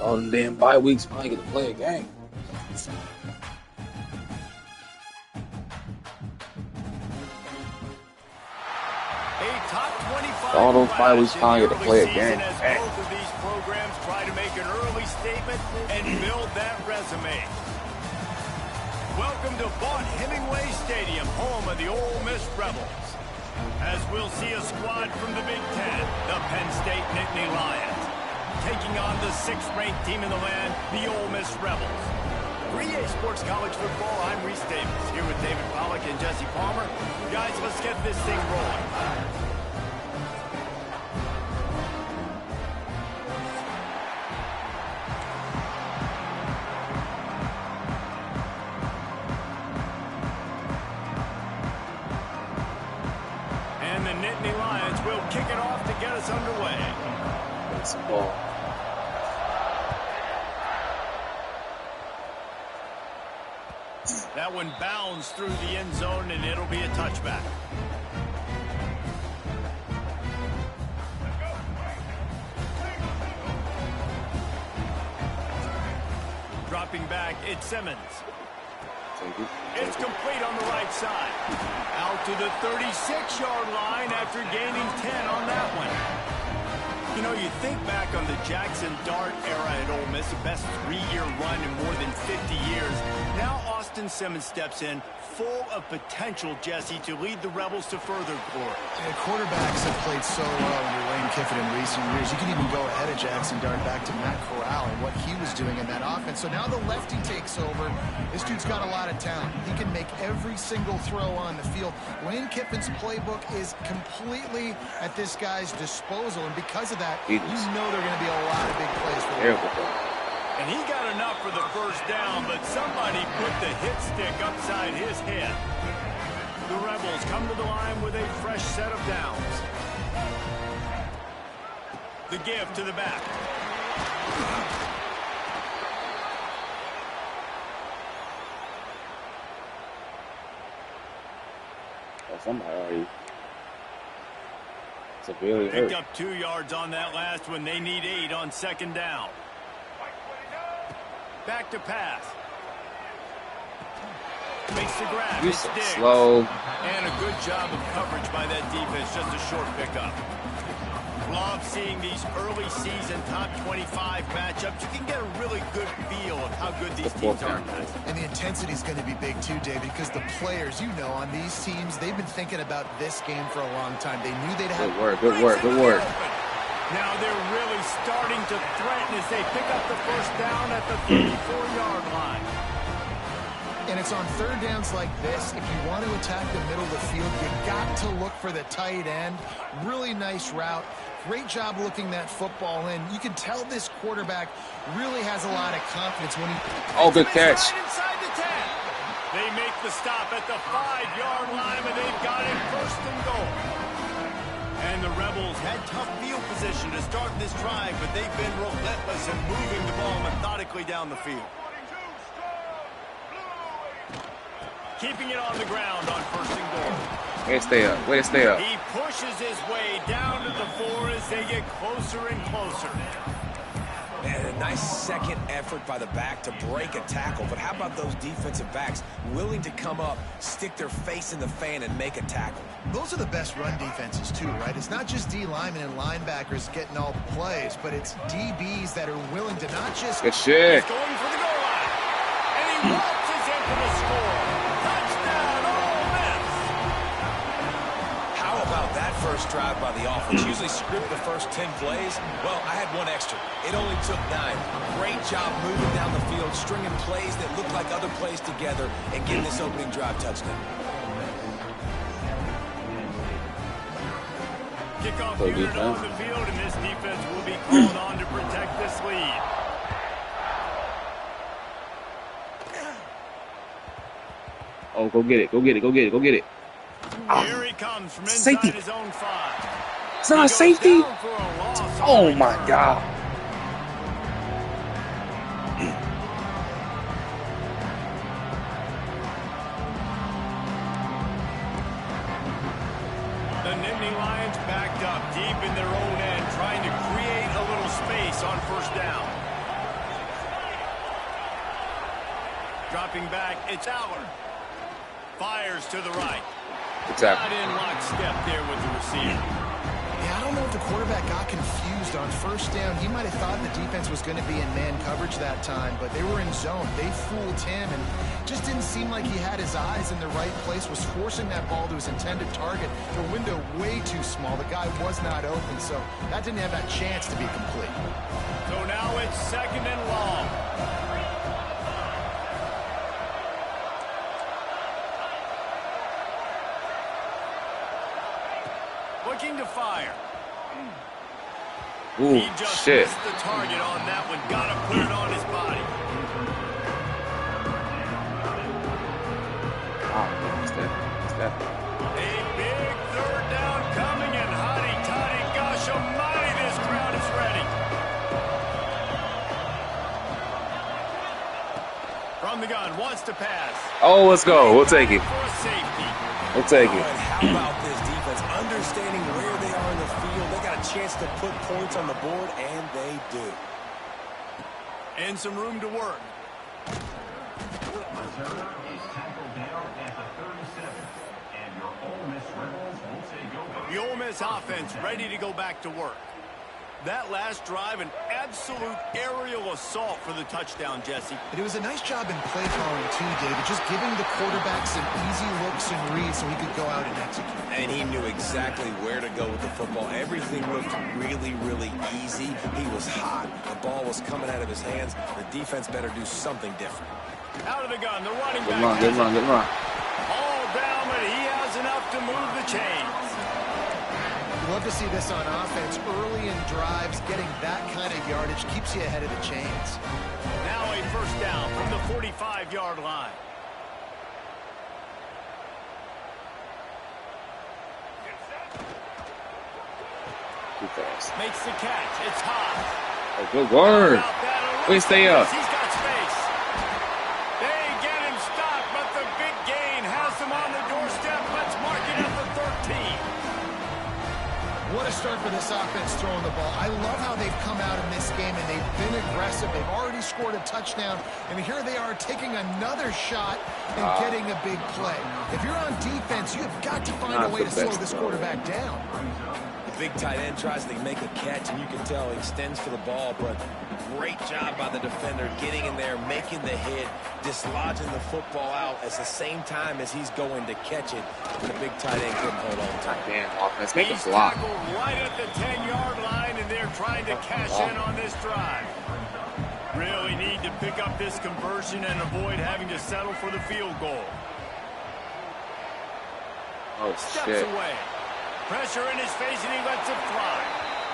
All them damn bye weeks, finally get to play a game. All those bye weeks, finally get to play a game. Both of these programs try to make an early statement and build that resume. Welcome to Vaught-Hemingway Stadium, home of the Ole Miss Rebels. As we'll see a squad from the Big Ten, the Penn State Nittany Lions, taking on the 6th-ranked team in the land, the Ole Miss Rebels. For EA Sports College Football, I'm Reese Davis, here with David Pollack and Jesse Palmer. Guys, let's get this thing rolling. And the Nittany Lions will kick it off to get us underway. That's the ball. That one bounds through the end zone, and it'll be a touchback. Dropping back, it's Simmons. It's complete on the right side. Out to the 36-yard line after gaining 10 on that one. You know, you think back on the Jackson Dart era at Ole Miss, the best 3-year run in more than 50 years. Now Austin Simmons steps in, full of potential, Jesse, to lead the Rebels to further glory. Yeah, quarterbacks have played so well under Lane Kiffin in recent years. You can even go ahead of Jackson Dart back to Matt Corral and what he was doing in that offense. So now the lefty takes over. This dude's got a lot of talent. He can make every single throw on the field. Lane Kiffin's playbook is completely at this guy's disposal, and because of that, you know there are going to be a lot of big plays for him. And he got enough for the first down, but somebody put the hit stick upside his head. The Rebels come to the line with a fresh set of downs. The give to the back. Oh, somebody already severely hurt. Picked up 2 yards on that last one. They need 8 on 2nd down. Back to pass. Makes the grab. You're It's so Diggs. slow. And a good job of coverage by that defense. Just a short pickup. Love seeing these early season top 25 matchups. You can get a really good feel of how good these teams are. And the intensity is going to be big too, David, because the players, you know, on these teams, they've been thinking about this game for a long time. They knew they'd have... Good work. Now they're really starting to threaten as they pick up the first down at the 34-yard line. And it's on 3rd downs like this. If you want to attack the middle of the field, you got to look for the tight end. Really nice route. Great job looking that football in. You can tell this quarterback really has a lot of confidence when he... Oh, good catch. Inside the 10. They make the stop at the 5-yard line, and they've got it 1st and goal. And the Rebels had tough field position to start this drive, but they've been relentless in moving the ball methodically down the field. Keeping it on the ground on 1st and goal. Way to stay up. He pushes his way down to the 4 as they get closer and closer. And a nice second effort by the back to break a tackle. But how about those defensive backs willing to come up, stick their face in the fan, and make a tackle? Those are the best run defenses too, right? It's not just D linemen and linebackers getting all the plays, but it's DBs that are willing to not just... Good shit. He's going for the goal line. And he waltzes into the score. Touchdown, Ole Miss. How about that first drive by the offense? Usually script the first 10 plays. Well, I had one extra. It only took 9. Great job moving down the field, stringing plays that look like other plays together, and getting this opening drive touchdown. Kickoff unit on the field, and this defense will be called on to protect this lead. Oh, go get it. Here he comes from inside his own 5. It's not a safety. Oh my God. The Nittany Lions backed up deep in their own end, trying to create a little space on 1st down. Dropping back, it's Aller. Fires to the right. Exactly. Not in lockstep there with the receiver. Yeah, I don't know if the quarterback got confused on first down. He might have thought the defense was going to be in man coverage that time, but they were in zone. They fooled him, and just didn't seem like he had his eyes in the right place, was forcing that ball to his intended target. The window way too small. The guy was not open, so that didn't have that chance to be complete. So now it's 2nd and long. Looking to fire. Ooh, He just shit. missed the target on that one. Got to put it on his body. Oh, what's that? What's that? A big 3rd down coming, and hotty-toddy, gosh almighty, this crowd is ready. From the gun, wants to pass. Oh, let's go. We'll take it. For a safety. We'll take Oh, it. and how about this defense? Understanding where they are in the field. They got a chance to put points on the board, and they do. And some room to work. Returner is tackled down at the 37, and your Ole Miss Rebels will take over. The Ole Miss offense ready to go back to work. That last drive, an absolute aerial assault for the touchdown, Jesse. But it was a nice job in play calling too, David, just giving the quarterback some easy looks and reads so he could go out and execute. And he knew exactly where to go with the football. Everything looked really, really easy. He was hot. The ball was coming out of his hands. The defense better do something different. Out of the gun, the running Good back. run, good run, good run. All down, but he has enough to move the chains. You love to see this on offense. Early in drives, getting that kind of yardage keeps you ahead of the chains. Now a 1st down from the 45-yard line. Too fast. Makes the catch. It's hot. Oh, good word. About that, Wait, stay up. He's got space. They get him stopped, but the big gain has him on the doorstep. Let's mark it at the 13. What a start for this offense throwing the ball. I love how they've come out in this game, and they've been aggressive. They've already scored a touchdown, and here they are taking another shot and getting a big play. If you're on defense, you've got to find a way to slow this quarterback down. The big tight end tries to make a catch, and you can tell he extends for the ball, but great job by the defender getting in there, making the hit, dislodging the football out at the same time as he's going to catch it. And the big tight end couldn't hold on to it. Damn, offense. Make a He's block. tackled right at the 10-yard line, and they're trying to cash in on this drive. Really need to pick up this conversion and avoid having to settle for the field goal. Oh, Steps shit. away. Pressure in his face, and he lets it fly.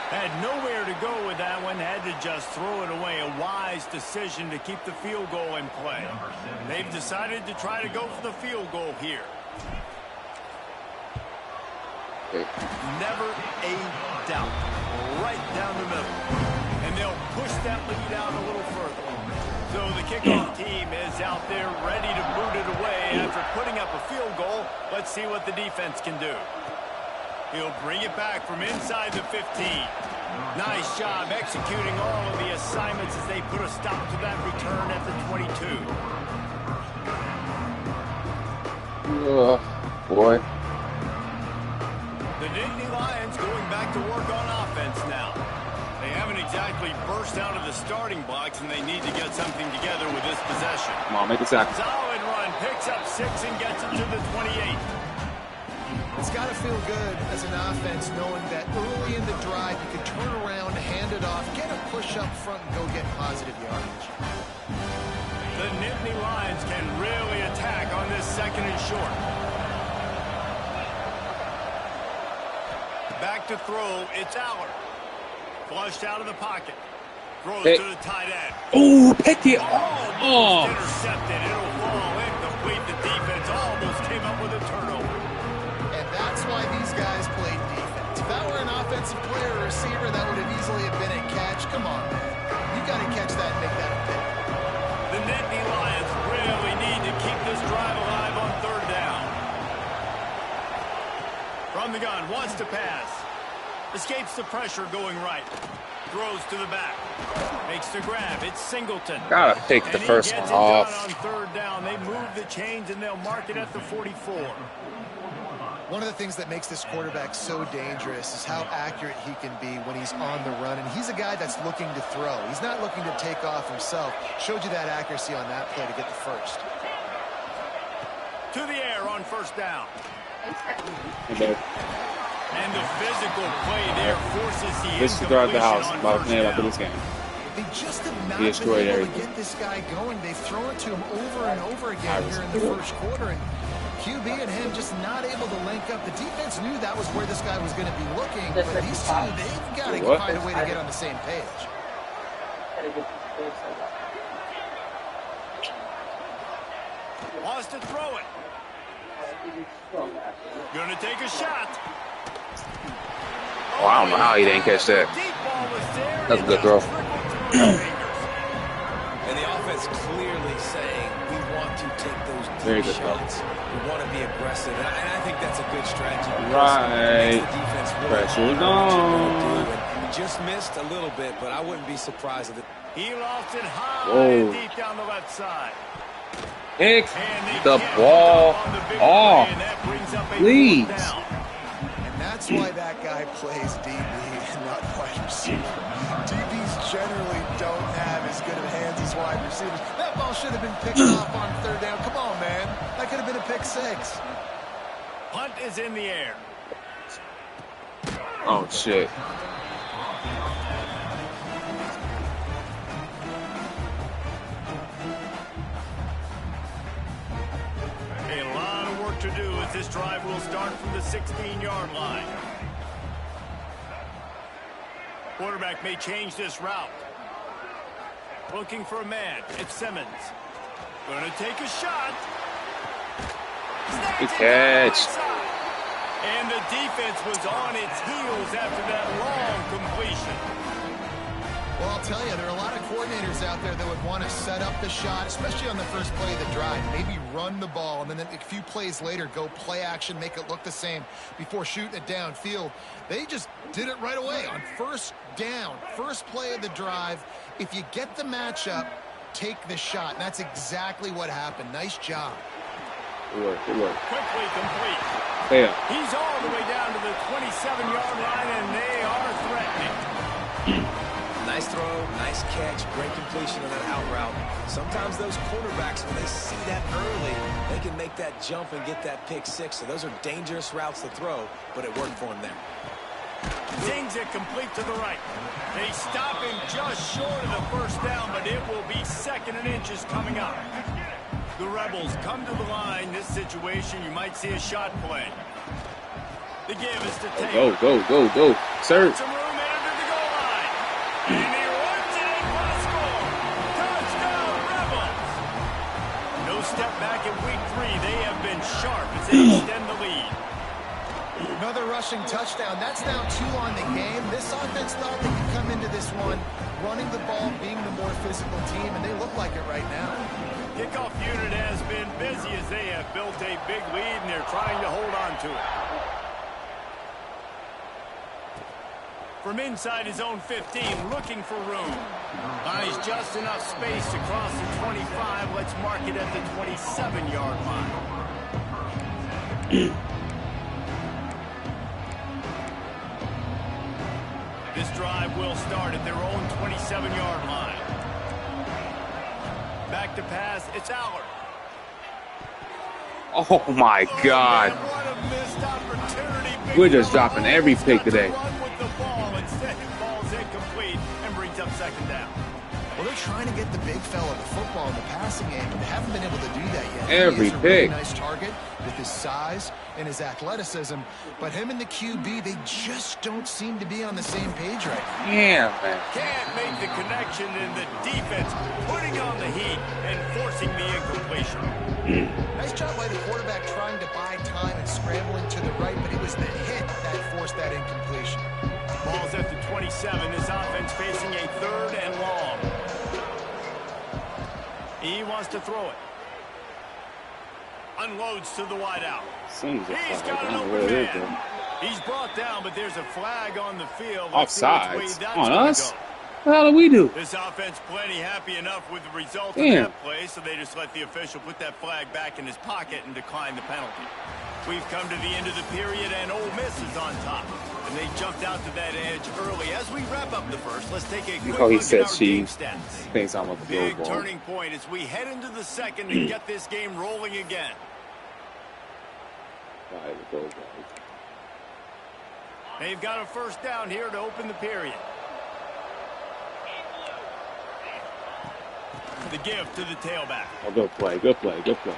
Had nowhere to go with that one. Had to just throw it away. A wise decision to keep the field goal in play. They've decided to try to go for the field goal here. Okay. Never a doubt. Right down the middle. And they'll push that lead out a little further. So the kickoff team is out there ready to boot it away after putting up a field goal. Let's see what the defense can do. He'll bring it back from inside the 15. Nice job executing all of the assignments as they put a stop to that return at the 22. Boy. The Nittany Lions going back to work on offense now. They haven't exactly burst out of the starting blocks, and they need to get something together with this possession. Come on, make a tackle. Solid run, picks up 6 and gets it to the 28. It's got to feel good as an offense knowing that early in the drive you can turn around, hand it off, get a push up front, and go get positive yardage. The Nittany Lions can really attack on this 2nd and short. Back to throw, it's Aller. Flushed out of the pocket. Throws to the tight end. Oh, pick it. Almost intercepted. It'll fall incomplete. The defense almost came up with a turnover. And that's why these guys played defense. If that were an offensive player or receiver, that would have easily have been a catch. Come on, man. You got to catch that and make that a pick. The Nittany Lions really need to keep this drive alive on 3rd down. From the gun, wants to pass. Escapes the pressure going right. Throws to the back. Makes the grab. It's Singleton. Gotta pick the first one off. On third down. They move the chains, and they'll mark it at the 44. One of the things that makes this quarterback so dangerous is how accurate he can be when he's on the run. And he's a guy that's looking to throw. He's not looking to take off himself. Showed you that accuracy on that play to get the first. To the air on first down. Okay. And the physical play there forces the This is throughout the house. About to play after this game. They just have not He been able everything. to get this guy going. They've thrown it to him over and over again here in the first quarter. And QB and him just not able to link up. The defense knew that was where this guy was going to be looking. But these two, they've got to find a way to get on the same page. Wants to throw it. Gonna take a shot. Oh, I don't know how he didn't catch that. That's a good throw. And the offense clearly saying we want to take those deep shots. We want to be aggressive, and I think that's a good strategy. Right. Pressure's on. He just missed a little bit, but I wouldn't be surprised if it. He lost it high and deep down the left side. Pick the ball off, please. And that's why that guy plays DB and not wide receiver. DBs generally don't have as good of hands as wide receivers. That ball should have been picked off on third down. Come on, man. That could have been a pick six. Punt is in the air. Oh, shit. To do as this drive will start from the 16-yard line. Quarterback may change this route. Looking for a man. It's Simmons. Going to take a shot. Good catch. And the defense was on its heels after that long completion. Well, I'll tell you, there are a lot of coordinators out there that would want to set up the shot, especially on the first play of the drive. Maybe run the ball, and then a few plays later, go play action, make it look the same before shooting it downfield. They just did it right away on first down, first play of the drive. If you get the matchup, take the shot. And that's exactly what happened. Nice job. Good work, good work. Quickly complete. Yeah. He's all the way down to the 27-yard line, and they are threatening. Nice throw, nice catch, great completion of that out route. Sometimes those quarterbacks, when they see that early, they can make that jump and get that pick six. So those are dangerous routes to throw, but it worked for him there. Zings it complete to the right. They stop him just short of the first down, but it will be second and inches coming up. The Rebels come to the line. This situation, you might see a shot play. The give is to Taylor. Go. Sir. Some room into the goal line. And he runs it in for the score. Touchdown, Rebels. No step back in week 3. They have been sharp as they extend the lead. Another rushing touchdown. That's now 2 on the game. This offense thought they could come into this one running the ball, being the more physical team, and they look like it right now. Kickoff unit has been busy as they have built a big lead, and they're trying to hold on to it. From inside his own 15, looking for room. Buys just enough space to cross the 25. Let's mark it at the 27-yard line. This drive will start at their own 27-yard line. Back to pass, it's Allard. Oh, my God. Man, what a missed opportunity. We're just dropping every pick today. Instead, it falls incomplete and brings up second down. Well, they're trying to get the big fella the football in the passing game, but they haven't been able to do that yet. Every he is a pick. really nice target with his size and his athleticism, but him and the QB, they just don't seem to be on the same page right now. Yeah, man. Can't make the connection, and the defense putting on the heat and forcing the incompletion. Nice job by the quarterback trying to buy time and scrambling to the right, but it was the hit that forced that incompletion. Ball's at the 27. This offense facing a third and long. He wants to throw it. Unloads to the wideout. He's got an open man. He's brought down, but there's a flag on the field. Offsides? On us? What the hell do we do? This offense plenty happy enough with the result of Damn. that play, so they just let the official put that flag back in his pocket and decline the penalty. We've come to the end of the period, and Ole Miss is on top. And they jumped out to that edge early. As we wrap up the first, let's take a quick Oh, he look said at our she game stats. thinks I'm a field Big goal. turning point as we head into the second and get this game rolling again. They've got a first down here to open the period. The give to the tailback. Oh, good play, good play, good play.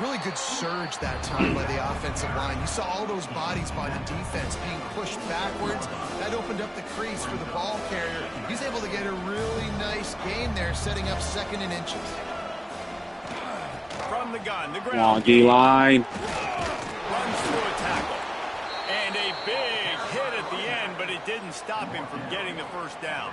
Really good surge that time by the offensive line. You saw all those bodies by the defense being pushed backwards. That opened up the crease for the ball carrier. He's able to get a really nice gain there, setting up 2nd and inches. From the gun, the Come ground. on, D-line. Runs through a tackle. And a big hit at the end, but it didn't stop him from getting the first down.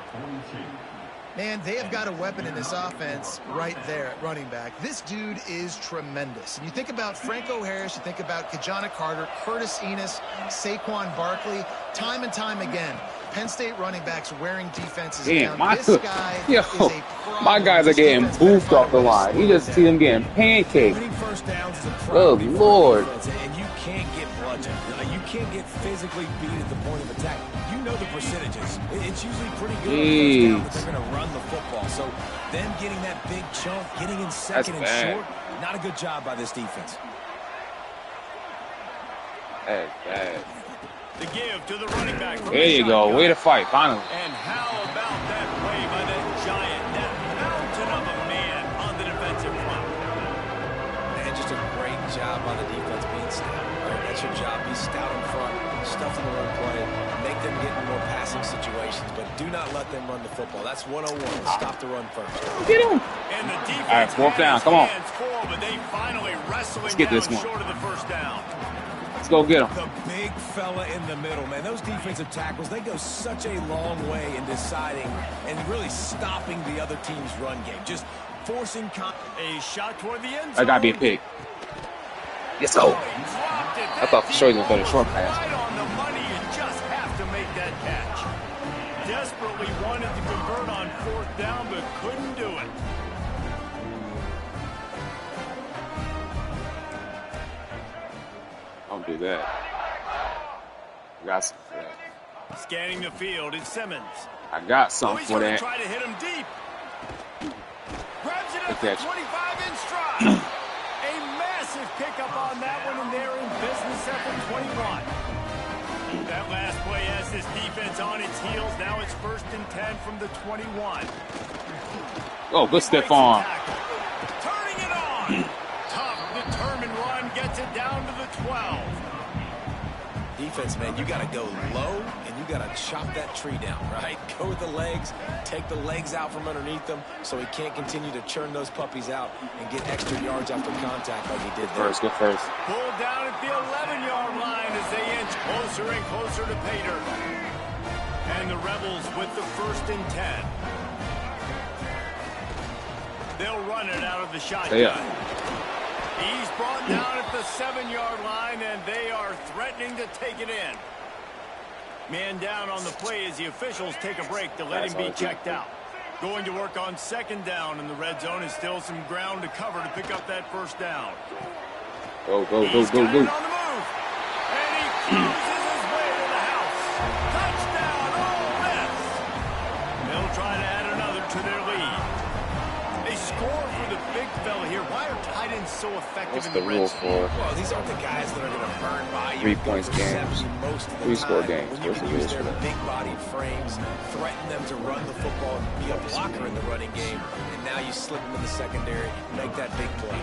Man, they have got a weapon in this offense right there at running back. This dude is tremendous. And you think about Franco Harris, you think about Kajana Carter, Curtis Enos, Saquon Barkley, time and time again. Penn State running backs wearing defenses down. This guy is a problem. My guys are getting boofed off the line. You just see them getting pancaked. Winning first downs is a Oh, problem for Lord. defense, and you can't get bludgeoned. You can't get physically beat at the point of attack. You know the percentages. It's usually pretty good on first down that they're going to run the football. So them getting that big chunk, getting in second and short, not a good job by this defense. That's bad. The give to the running back. There you go. Way to fight, finally. And how about that play by that giant, that mountain of a man on the defensive front? And just a great job by the defense being stout. Right? That's your job. Be stout in front, stuff in the run play, make them get in more passing situations, but do not let them run the football. That's 101. Stop the run first. Get him. And the defense All right, 4th down. Come on. full, but they finally wrestling Let's get down this one. short of the first down. Let's go get him. The big fella in the middle, man. Those defensive tackles, they go such a long way in deciding and really stopping the other team's run game. Just forcing a shot toward the end zone. I gotta be a pig. Let's go. I thought for sure he was going to short pass. Right on the money. You just have to make that catch. Desperately wanted to convert on 4th down, but couldn't do it. Don't do that. I got some for that. Scanning the field, it's Simmons. I got something He's for going that. to try to hit him deep. Grabs it at Good the catch. 25 in stride. A massive pickup on that one, and they're in business at the 21. That last play has this defense on its heels. Now it's 1st and 10 from the 21. Oh, good stiff arm. Turning it on. Tough, determined run gets it down to the 12. defense, man. You got to go low and you got to chop that tree down, right? Go with the legs, take the legs out from underneath them so he can't continue to churn those puppies out and get extra yards after contact like he did there. First, good first. Pulled down at the 11-yard line as they inch closer and closer to Pater. And the Rebels with the 1st and 10. They'll run it out of the shotgun. Yeah. He's brought down at the 7-yard line, and they are threatening to take it in. Man down on the play as the officials take a break to let him be checked out. Going to work on 2nd down, and the red zone is still some ground to cover to pick up that 1st down. Go, go, go, He's go, got go. it on the move. And he cruises his way to the house. Touchdown, Ole Miss. They'll try to add another to their lead. They score for the big fella here. Why are tight ends so effective What's in the the rule red zone? for Well, these aren't the guys that are going to burn by you. 3 points games? Most of the 3-score time. games. When you What's can the use rules their for that? big-bodied frames, threaten them to run the football, and be a blocker in the running game, and now you slip them in the secondary, make that big play.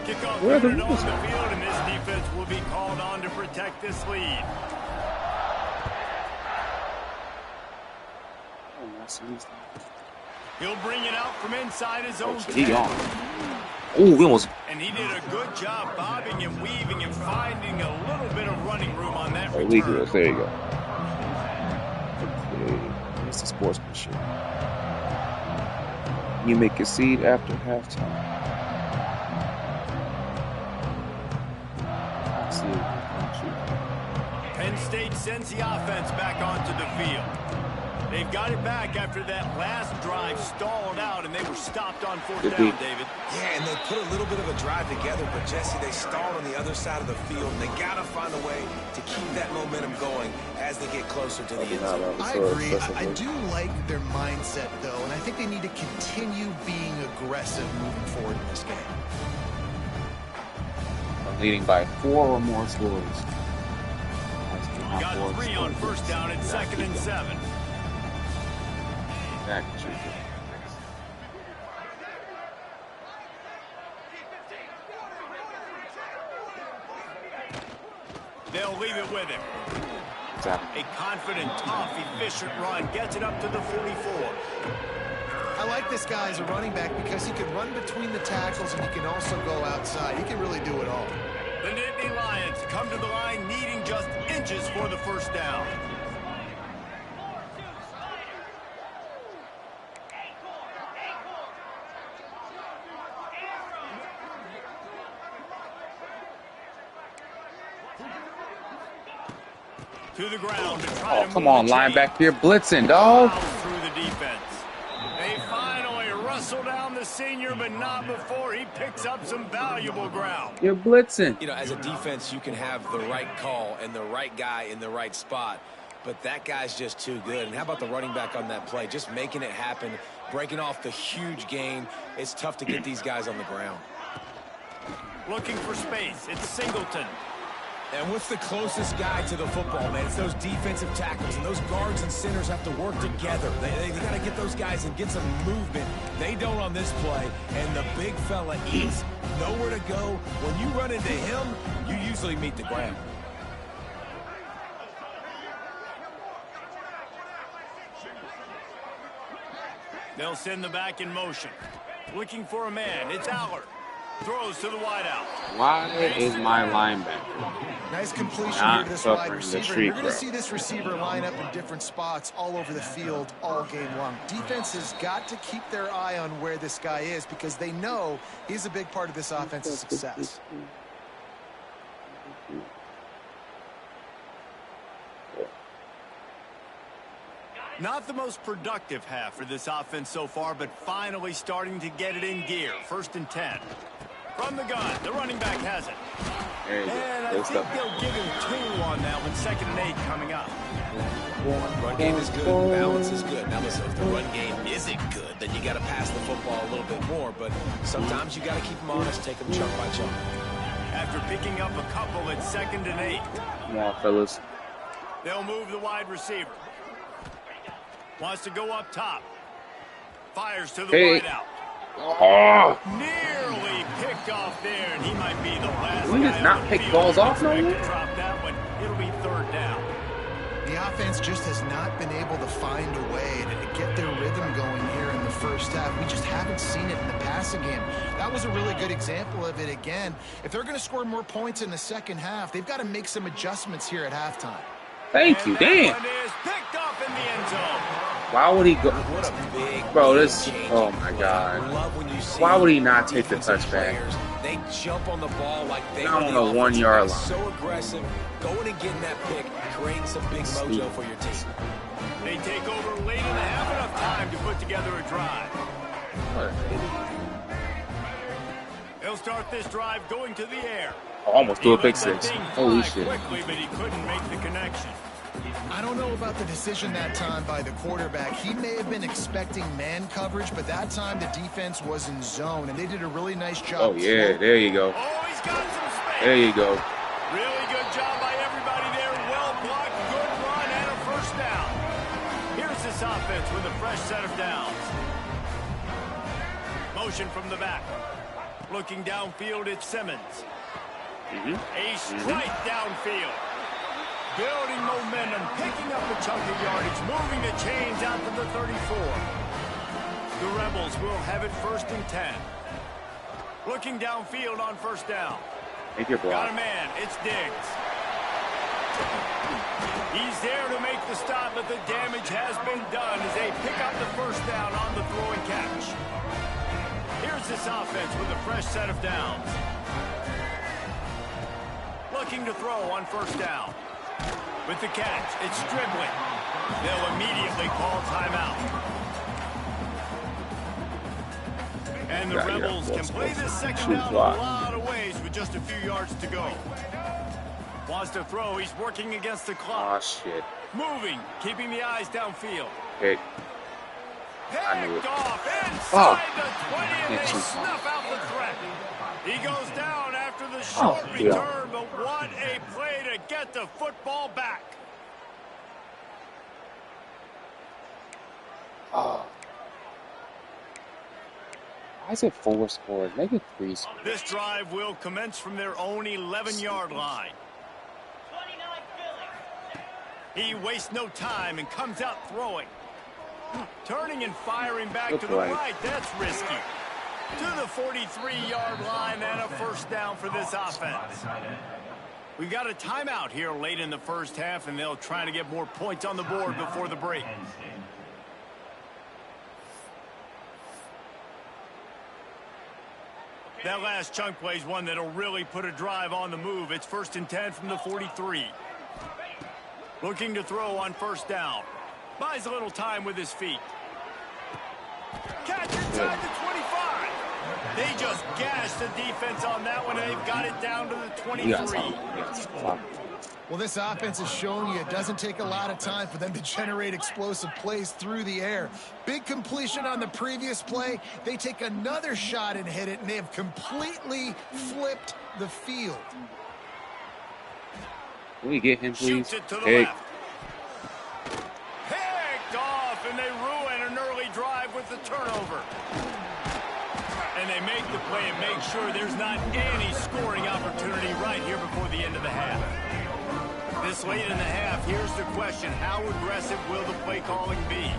Kickoff Where are the unit on rules? the field, and this defense will be called on to protect this lead. He'll bring it out from inside his own He 10. gone. Oh, we almost. And he did a good job bobbing and weaving and finding a little bit of running room on that Oh, return. we good. There you go. It's the sportsmanship. You may concede after halftime. Penn State sends the offense back onto the field. They've got it back after that last drive stalled out, and they were stopped on fourth Good down, beat. David. Yeah, and they put a little bit of a drive together, but Jesse, they stalled on the other side of the field, and they got to find a way to keep that momentum going as they get closer to the end zone. I agree. I do like their mindset, though, and I think they need to continue being aggressive moving forward in this game. Leading by 4 or more scores. Got 3 on first down at 2nd and 7. They'll leave it with him. A confident, tough, efficient run gets it up to the 44. I like this guy as a running back because he can run between the tackles and he can also go outside. He can really do it all. The Nittany Lions come to the line needing just inches for the first down. To the ground to try to come on, linebacker, you're blitzing, dog. Through the defense. They finally wrestle down the senior, but not before he picks up some valuable ground. You're blitzing. You know, as a defense, you can have the right call and the right guy in the right spot, but that guy's just too good. And how about the running back on that play? Just making it happen, breaking off the huge gain. It's tough to get these guys on the ground. Looking for space. It's Singleton. And what's the closest guy to the football, man? It's those defensive tackles, and those guards and centers have to work together. They got to get those guys and get some movement. They don't on this play, and the big fella eats. Nowhere to go. When you run into him, you usually meet the ground. They'll send the back in motion. Looking for a man. It's Allard. Throws to the wideout. Why is my linebacker Nice completion not here to this wide covering the receiver. street You're going to route? see this receiver line up in different spots all over the field all game long. Defense has got to keep their eye on where this guy is because they know he's a big part of this offense's success. Not the most productive half for this offense so far, but finally starting to get it in gear. 1st and 10. From the gun, the running back has it. There you go. And I think they'll give him 2 on that one. 2nd and 8 coming up. Run game is good. Balance is good. Now listen, if the run game isn't good, then you got to pass the football a little bit more. But sometimes you got to keep them honest, take them chunk by chunk. After picking up a couple at 2nd and 8. Come on, fellas. They'll move the wide receiver. Wants to go up top. Fires to the wideout. Oh! Nearly picked off there, and he might be the last We guy just not on the pick field balls off no expect more? to drop that one. It'll be 3rd down. The offense just has not been able to find a way to get their rhythm going here in the first half. We just haven't seen it in the passing game. That was a really good example of it again. If they're going to score more points in the second half, they've got to make some adjustments here at halftime. Thank you, damn. One is picked up in the end zone. Why would he go? What a big Bro, this, change. oh my God. I love when you see Why would he not take the defensive touchback? players, they jump on the ball like they Not were on the the 1 offensive yard guys. line. So aggressive, going and getting that pick, creating some big mojo for your team. They take over late in the half, enough time to put together a drive. What an idiot. They'll start this drive going to the air. I almost threw a He pick let the 6. thing Holy fly shit. quickly, but he couldn't make the connection. I don't know about the decision that time by the quarterback. He may have been expecting man coverage, but that time the defense was in zone, and they did a really nice job. Oh, yeah, there you go. Oh, he's got some space. There you go. Really good job by everybody there. Well blocked, good run, and a first down. Here's this offense with a fresh set of downs. Motion from the back. Looking downfield, it's Simmons. A strike downfield. Building momentum, picking up a chunk of yardage, moving the chains out to the 34. The Rebels will have it 1st and 10. Looking downfield on first down. Take your Got block. a man, it's Diggs. He's there to make the stop, but the damage has been done as they pick up the first down on the throw and catch. Here's this offense with a fresh set of downs. Looking to throw on first down. With the catch, it's Stribling. They'll immediately call timeout. And the Rebels can play this second down a lot of ways with just a few yards to go. Wants to throw. He's working against the clock. Oh, shit. Moving, keeping the eyes downfield. Okay. I knew it. Picked off inside the 20, and they snuff out the threat. He goes down after the short return, but what a play to get the football back. Why is it 4 scores? Make it 3 scores. This drive will commence from their own 11-yard line. He wastes no time and comes out throwing. Turning and firing back to the right. That's risky. To the 43-yard line and a first down for this offense. We've got a timeout here late in the first half, and they'll try to get more points on the board before the break. That last chunk play is one that'll really put a drive on the move. It's 1st and 10 from the 43. Looking to throw on first down. Buys a little time with his feet. Catch inside the 25. They just gashed the defense on that one, and they've got it down to the 23. Well, this offense is showing you it doesn't take a lot of time for them to generate explosive plays through the air. Big completion on the previous play. They take another shot and hit it, and they have completely flipped the field. Can we get him, please? Shoots it to the left. Picked off, and they ruin an early drive with the turnover. And they make the play and make sure there's not any scoring opportunity right here before the end of the half. This late in the half, here's the question. How aggressive will the play calling be?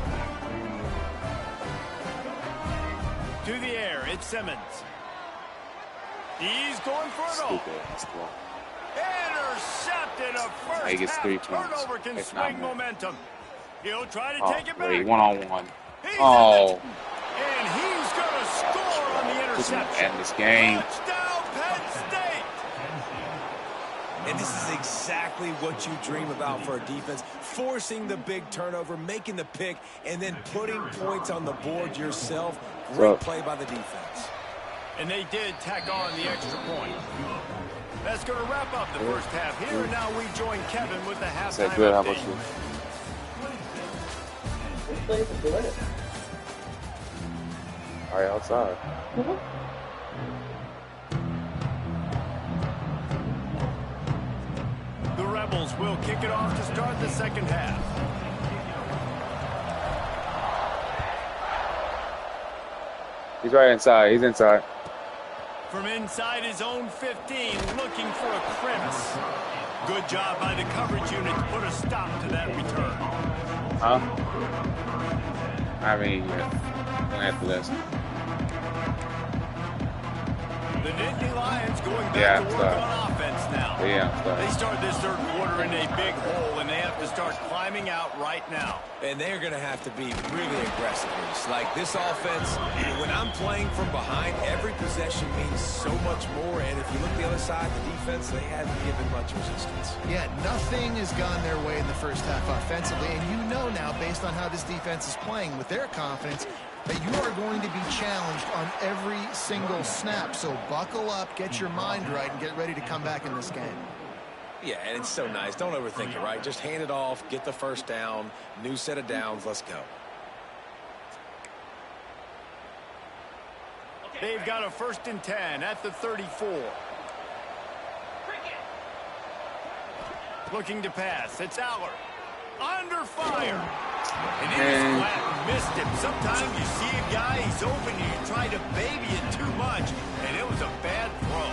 To the air, it's Simmons. He's going for it all. Intercepted. A first half turnover can swing momentum. He'll try to take it back. One-on-one. Oh. And he's going to score on the interception. End this game. Touchdown, Penn State. And this is exactly what you dream about for a defense. Forcing the big turnover, making the pick, and then putting points on the board yourself. Great play by the defense. And they did tack on the extra point. That's going to wrap up the first half here. And now we join Kevin with the halftime update. How about you? All right, outside. The Rebels will kick it off to start the second half. He's right inside. He's inside. From inside his own 15, looking for a crevice. Good job by the coverage unit to put a stop to that return. Huh? I mean, yeah. After this. The Nittany Lions going back to work on offense now. They start this third quarter in a big hole, and they have to start climbing out right now. And they're going to have to be really aggressive. Like this offense, when I'm playing from behind, every possession means so much more. And if you look the other side, the defense, they haven't given much resistance. Yeah, nothing has gone their way in the first half offensively. And you know now, based on how this defense is playing with their confidence, that you are going to be challenged on every single snap. So buckle up, get your mind right, and get ready to come back in this game. Yeah, and it's so nice. Don't overthink it, right? Just hand it off, get the first down, new set of downs, let's go. They've got a 1st and 10 at the 34. Looking to pass. It's Aller. Under fire. And it is flat. Missed him. Sometimes you see a guy, he's open, and you try to baby it too much, and it was a bad throw.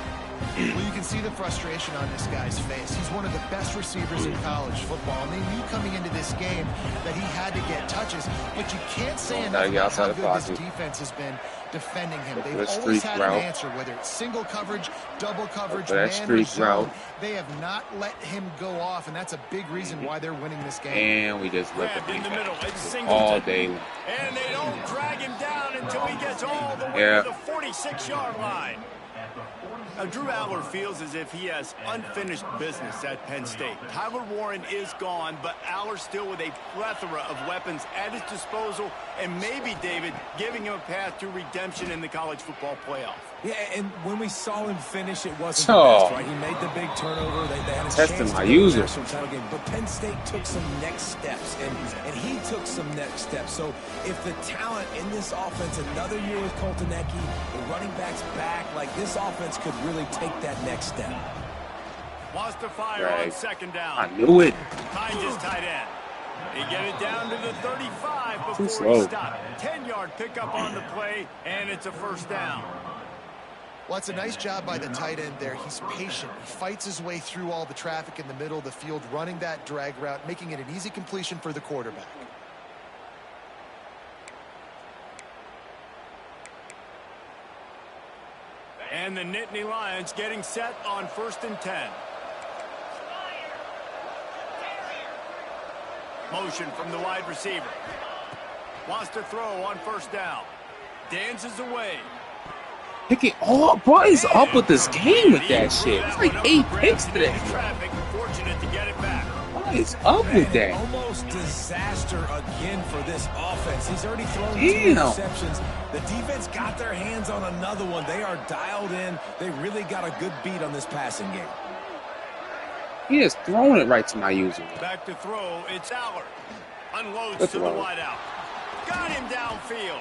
Well, you can see the frustration on this guy's face. He's one of the best receivers in college football, and they knew coming into this game that he had to get touches. But you can't say enough about how good this defense has been defending him. They've always had an answer, whether it's single coverage, double coverage, man or zone. They have not let him go off, and that's a big reason why they're winning this game. And we just let in the middle. It's all day. And they don't drag him down until he gets all the way to the 46-yard line. Now, Drew Aller feels as if he has unfinished business at Penn State. Tyler Warren is gone, but Aller still with a plethora of weapons at his disposal and maybe, David, giving him a path to redemption in the college football playoff. Yeah, and when we saw him finish, it wasn't the best, right? He made the big turnover. They had a chance to go to the national title game. But Penn State took some next steps, and he took some next steps. So if the talent in this offense, another year with Colton Ecke, the running backs back, like this offense could really take that next step. Wants to fire on second down. I knew it. Finds his tight end. They get it down to the 35 before he stopped. 10-yard pickup on the play, and it's a first down. Well, it's a nice job by the tight end there. He's patient. He fights his way through all the traffic in the middle of the field, running that drag route, making it an easy completion for the quarterback. And the Nittany Lions getting set on 1st and 10. Motion from the wide receiver. Wants to throw on 1st down. Dances away. Picking what is up with this game with that shit? It's like 8 picks today. Fortunate to get it back. What is up with that? Almost disaster again for this offense. He's already thrown 2 interceptions. The defense got their hands on another one. They are dialed in. They really got a good beat on this passing game. He is throwing it right to my user. Back to throw. It's Aller. Unloads to the wideout. Got him downfield.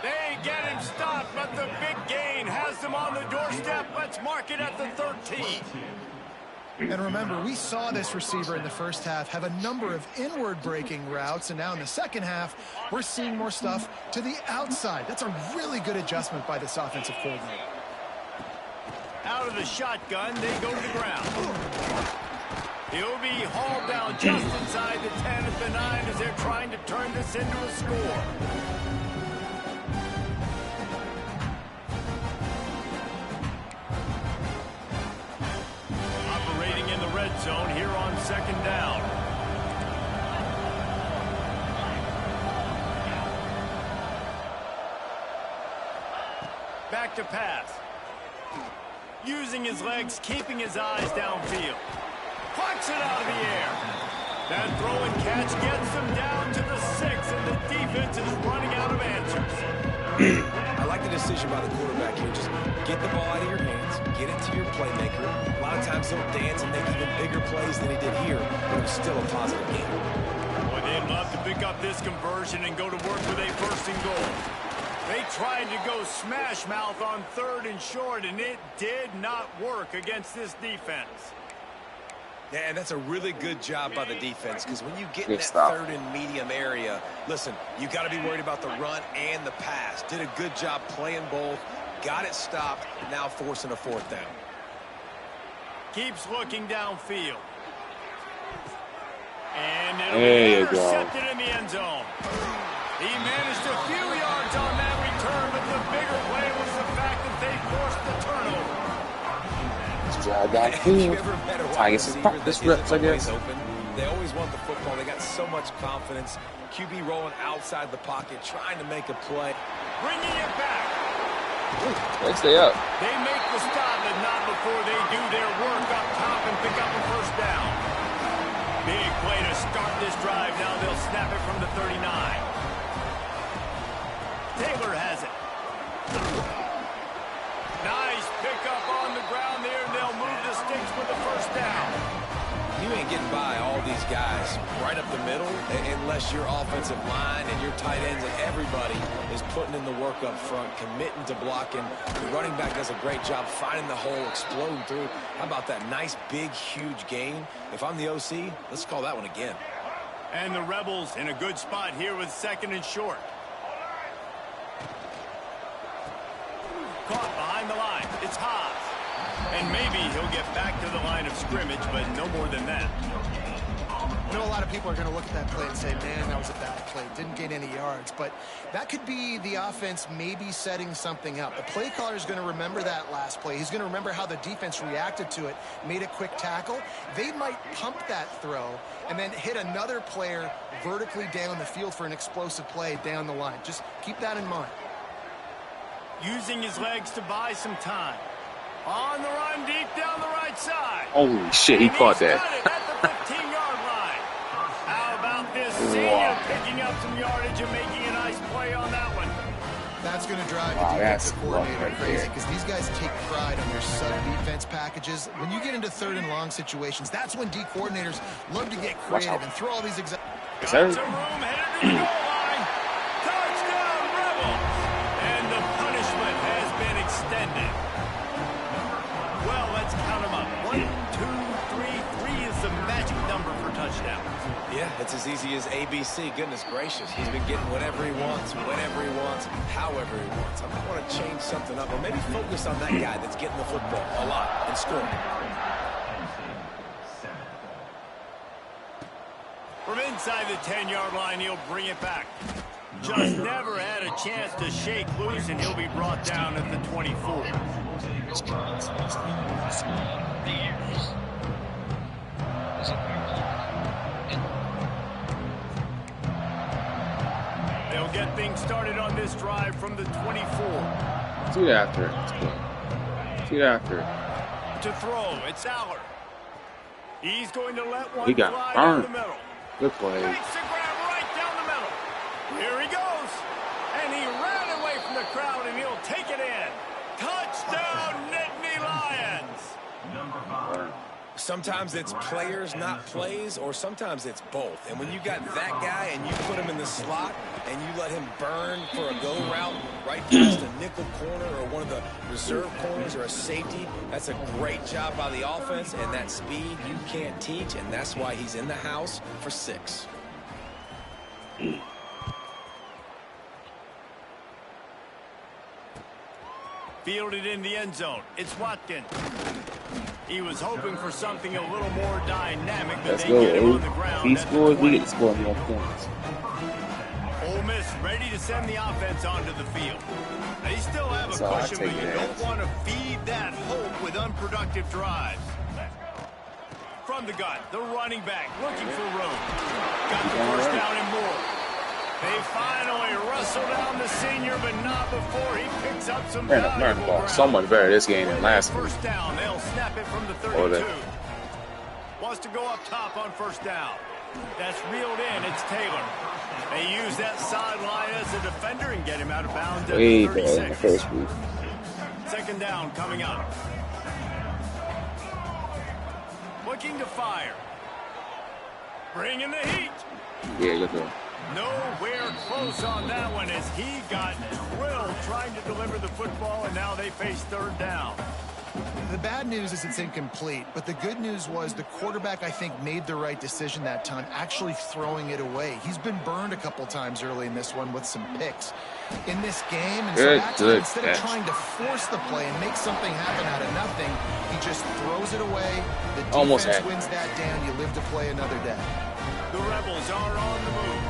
They get him stopped, but the big gain has them on the doorstep. Let's mark it at the 13. And remember, we saw this receiver in the first half have a number of inward breaking routes, and now in the second half, we're seeing more stuff to the outside. That's a really good adjustment by this offensive coordinator. Out of the shotgun, they go to the ground. He'll be hauled down just inside the 10 at the 9 as they're trying to turn this into a score. Operating in the red zone here on 2nd down. Back to pass. Using his legs, keeping his eyes downfield. Plucks it out of the air. That throw and catch gets them down to the 6, and the defense is running out of answers. I like the decision by the quarterback here. Just get the ball out of your hands, get it to your playmaker. A lot of times he'll dance and make even bigger plays than he did here, but it was still a positive game. Boy, they'd love to pick up this conversion and go to work with a 1st and goal. They tried to go smash mouth on 3rd and short, and it did not work against this defense. Yeah, and that's a really good job by the defense, because when you get in Good that stuff. 3rd and medium area, listen, you got to be worried about the run and the pass. Did a good job playing both, got it stopped, now forcing a 4th down. Keeps looking downfield. And it'll There be you go. intercepted in the end zone. He managed a few yards on that return, but the bigger play was the fact that they forced the turnover. Drag out Have you field. ever met a wide Tigers receiver practice that reps, I isn't always guess. open? They always want the football. They got so much confidence. QB rolling outside the pocket, trying to make a play. Bringing it back. They stay up. They make the stop, but not before they do their work up top and pick up a 1st down. Big play to start this drive. Now they'll snap it from the 39. Taylor has it. Nice pickup on the ground there, and they'll move the sticks with the 1st down. You ain't getting by all these guys right up the middle unless your offensive line and your tight ends and everybody is putting in the work up front, committing to blocking. The running back does a great job finding the hole, exploding through. How about that nice, big, huge gain? If I'm the OC, let's call that one again. And the Rebels in a good spot here with 2nd and short. Caught behind the line. It's Haas. And maybe he'll get back to the line of scrimmage, but no more than that. I know a lot of people are going to look at that play and say, man, that was a bad play. Didn't gain any yards. But that could be the offense maybe setting something up. The play caller is going to remember that last play. He's going to remember how the defense reacted to it, made a quick tackle. They might pump that throw and then hit another player vertically down the field for an explosive play down the line. Just keep that in mind. Using his legs to buy some time. On the run deep down the right side. Holy shit, he caught that. At the 15-yard line. How about this senior picking up some yardage and making a nice play on that one? That's going to drive the defensive coordinator crazy because these guys take pride on their sub-defense packages. When you get into 3rd and long situations, that's when D coordinators love to get creative and throw all these Got some room headed to the goal line. Touchdown, Rebels! And the punishment has been extended. Well, let's count them up. 1, 2, 3. 3 is the magic number for touchdowns. Yeah, it's as easy as ABC. Goodness gracious. He's been getting whatever he wants, whenever he wants, however he wants. I might want to change something up or maybe focus on that guy that's getting the football a lot and scoring. From inside the 10-yard line, he'll bring it back. Just never had a chance to shake loose, and he'll be brought down at the 24. They'll get things started on this drive from the 24. See it after. See it after. To throw, it's Aller. He's going to let one He got fly down burned. the middle. Good play. Makes the grab right down the middle. Here he goes. And he ran away from the crowd, and he'll take it in. Touchdown, Nittany Lions. Sometimes it's players, not plays, or sometimes it's both. And when you got that guy and you put him in the slot and you let him burn for a go route right past a nickel corner or one of the reserve corners or a safety, that's a great job by the offense, and that speed you can't teach, and that's why he's in the house for 6. Fielded in the end zone. It's Watkins. He was hoping for something a little more dynamic, but Let's they go, get him Abe. on the ground. He scores, we get to score more points. Ole Miss ready to send the offense onto the field. They still have a So I cushion, take but you that. don't want to feed that hope with unproductive drives. From the gun, the running back looking for room. Got the first down and more. They finally wrestle down the senior, but not before he picks up some valuable ground. So much better this game than last week. First down, they'll snap it from the 32. Wants to go up top on first down. That's reeled in. It's Taylor. They use that sideline as a defender and get him out of bounds at the 36. First week. Second down coming up. Looking to fire. Bringing the heat. Yeah, look at him. Nowhere close on that one as he got drilled trying to deliver the football, and now they face third down. The bad news is it's incomplete, but the good news was the quarterback, I think, made the right decision that time, actually throwing it away. He's been burned a couple times early in this one with some picks in this game. And so that time, instead of trying to force the play and make something happen out of nothing, he just throws it away. The defense wins that down. You live to play another day. The Rebels are on the move.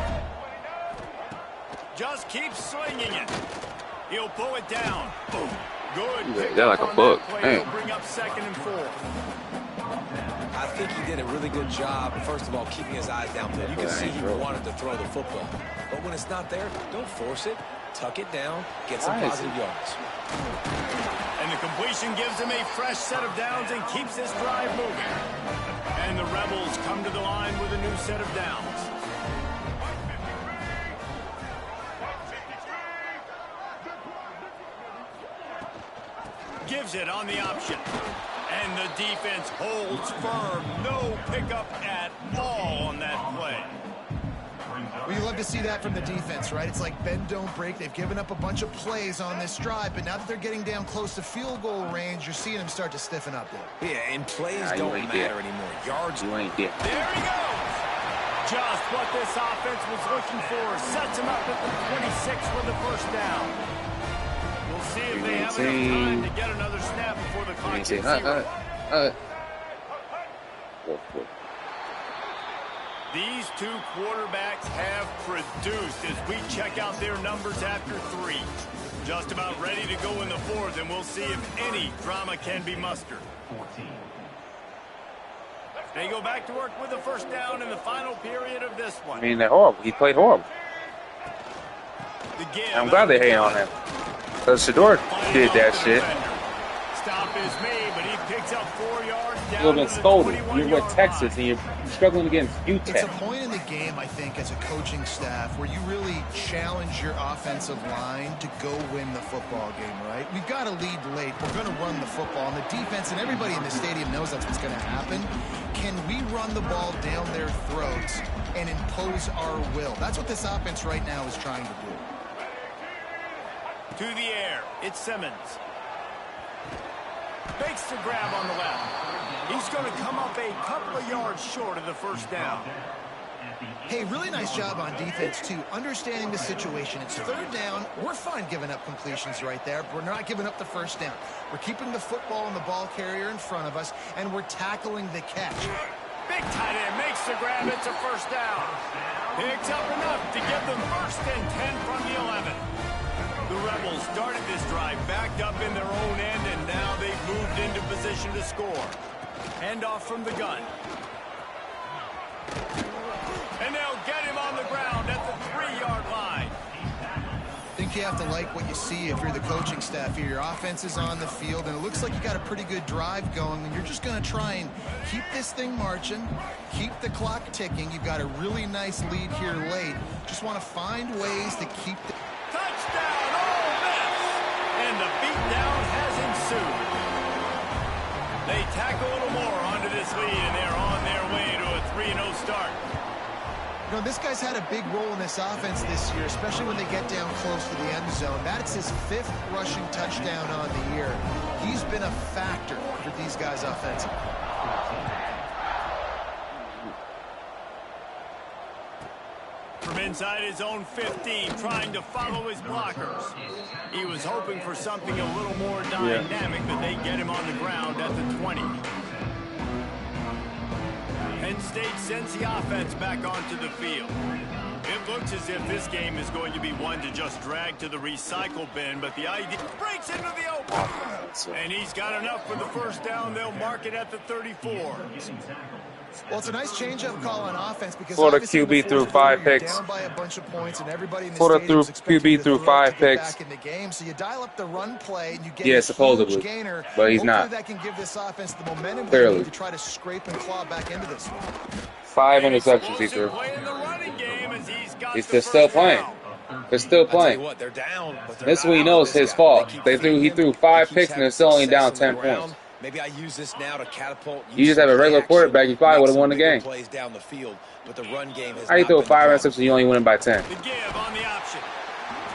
Just keep slinging it. He'll pull it down. Boom. Good. They're like a book. He'll bring up 2nd and 4. I think he did a really good job, first of all, keeping his eyes downfield. You can see he wanted to throw the football. But when it's not there, don't force it. Tuck it down. Get some positive yards. And the completion gives him a fresh set of downs and keeps this drive moving. And the Rebels come to the line with a new set of downs. Gives it on the option. And the defense holds firm. No pickup at all on that play. Well, you love to see that from the defense, right? It's like bend, don't break. They've given up a bunch of plays on this drive, but now that they're getting down close to field goal range, you're seeing them start to stiffen up there. Yeah, and plays don't matter anymore. Yards. You ain't there. There he goes. Just what this offense was looking for. Sets him up at the 26 for the first down. We'll see if they have enough time to get another snap before the clock hits 0. These two quarterbacks have produced as we check out their numbers after 3. Just about ready to go in the 4th, and we'll see if any drama can be mustered. 14. They go back to work with the first down in the final period of this one. I mean, they're horrible. He played horrible. I'm glad they hate on him. Because Shador did that shit. Stopped is made, but he picks up 4 yards down You've to been the scolded. 21-yard You're with Texas, line. and you're struggling against It's UTEP. a point in the game, I think, as a coaching staff where you really challenge your offensive line to go win the football game, right? We've got to lead late. We're going to run the football. And the defense and everybody in the stadium knows that's what's going to happen. Can we run the ball down their throats and impose our will? That's what this offense right now is trying to do. To the air, it's Simmons. Makes the grab on the left. He's going to come up a couple of yards short of the first down. Hey, really nice job on defense, too. Understanding the situation. It's third down. We're fine giving up completions right there. But we're not giving up the first down. We're keeping the football and the ball carrier in front of us, and we're tackling the catch. Big tight end makes the grab. It's a first down. Picks up enough to give them first and 10 from the 11. The Rebels started this drive backed up in their own end, and now they've moved into position to score. Handoff from the gun. And they'll get him on the ground at the 3-yard line. I think you have to like what you see if you're the coaching staff here. Your offense is on the field, and it looks like you got a pretty good drive going, and you're just going to try and keep this thing marching, keep the clock ticking. You've got a really nice lead here late. Just want to find ways to keep the... Touchdown, Ole Miss! And the beatdown has ensued. They tack a little more onto this lead, and they're on their way to a 3-0 start. You know, this guy's had a big role in this offense this year, especially when they get down close to the end zone. That's his 5th rushing touchdown on the year. He's been a factor for these guys offensively. From inside his own 15, trying to follow his blockers. He was hoping for something a little more dynamic, but they get him on the ground at the 20. Penn State sends the offense back onto the field. It looks as if this game is going to be one to just drag to the recycle bin, but the idea breaks into the open. And he's got enough for the first down. They'll mark it at the 34. Well, it's a nice change-up call on offense because Florida QB threw 5 picks. Down by a bunch of points, and everybody in the Florida stadium is expecting QB threw the 5 to get picks. back in the game. So you dial up the run play, and you get Yeah, a supposedly, huge gainer. but he's Hopefully not. that can give this offense the momentum they Clearly. need to try to scrape and claw back into this one. 5 interceptions he threw. They're still playing. They're still playing. What, they're down, but they're This is not what he out knows of this his guy. fault. They keep He threw feeding 5 him. picks and they're still only down 10 points. Maybe I use this now to catapult. You just have a regular quarterback, you probably would have won the game. Plays down the field, but the run game has How you not throw been 5 the problem. interceptions and you only win by 10? The give on the option.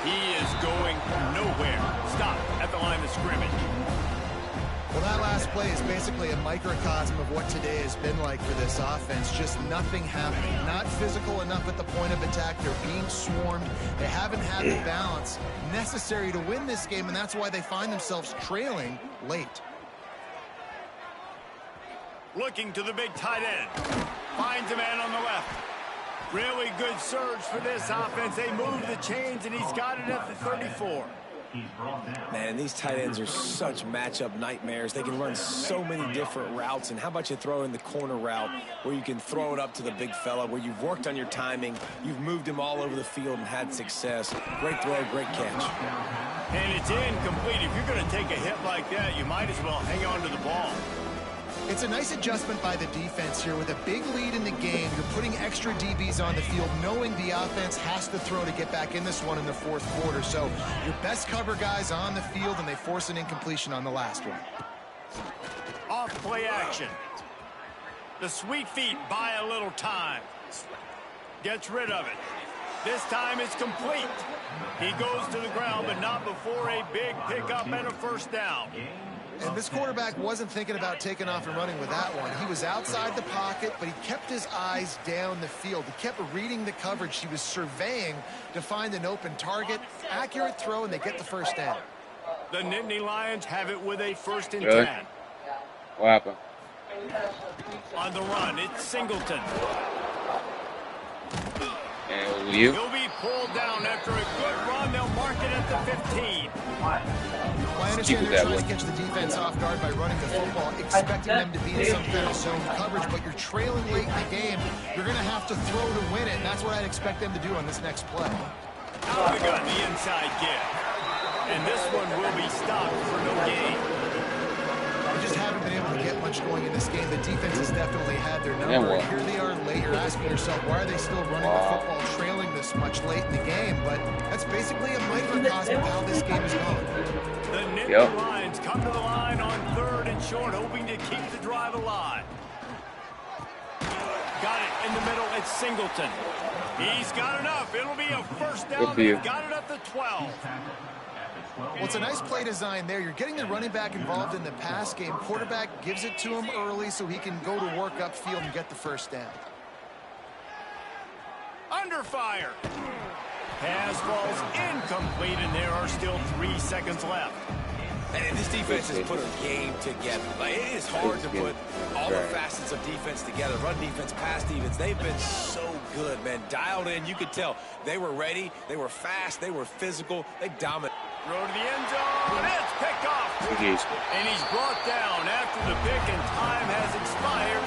He is going nowhere. Stop at the line of scrimmage. Well, that last play is basically a microcosm of what today has been like for this offense. Just nothing happening. Not physical enough at the point of attack. They're being swarmed. They haven't had the balance necessary to win this game, and that's why they find themselves trailing late. Looking to the big tight end. Finds a man on the left. Really good surge for this offense. They move the chains, and he's got it at the 34. Man, these tight ends are such matchup nightmares. They can run so many different routes. And how about you throw in the corner route where you can throw it up to the big fella, where you've worked on your timing, you've moved him all over the field and had success. Great throw, great catch. And it's incomplete. If you're going to take a hit like that, you might as well hang on to the ball. It's a nice adjustment by the defense here. With a big lead in the game, you're putting extra DBs on the field, knowing the offense has to throw to get back in this one in the 4th quarter. So your best cover guys on the field, and they force an incompletion on the last one. Off play action. The sweet feet buy a little time. Gets rid of it. This time it's complete. He goes to the ground, but not before a big pickup and a first down. And this quarterback wasn't thinking about taking off and running with that one. He was outside the pocket, but he kept his eyes down the field. He kept reading the coverage. He was surveying to find an open target. Accurate throw, and they get the first down. The Nittany Lions have it with a 1st and Really? 10. What happened? On the run, it's Singleton. And it was you? He'll be pulled down after a good run. They'll mark it at the 15. Well, I understand they're trying to catch the defense off guard by running the football, expecting them to be in some kind of zone coverage, but you're trailing late in the game. You're going to have to throw to win it, and that's what I'd expect them to do on this next play. Out of the gun, the inside give. And this one will be stopped for no gain. get much going in this game. The defense has definitely had their number. And here they are late. You're asking yourself, why are they still running the football trailing this much late in the game? But that's basically a microcosm of how this game is going. The Nittany Lions come to the line on 3rd and short, hoping to keep the drive alive. Got it in the middle. It's Singleton. He's got enough. It'll be a first down. They've got it at the 12. Well, it's a nice play design there. You're getting the running back involved in the pass game. Quarterback gives it to him early so he can go to work upfield and get the first down. Under fire. Pass falls incomplete, and there are still 3 seconds left. And this defense has put a game together. Like, it is hard to put all the facets of defense together. Run defense, pass defense. They've been so good, man. Dialed in. You could tell they were ready. They were fast. They were physical. They dominated. Throw to the end zone. It's picked off. And he's brought down after the pick, and time has expired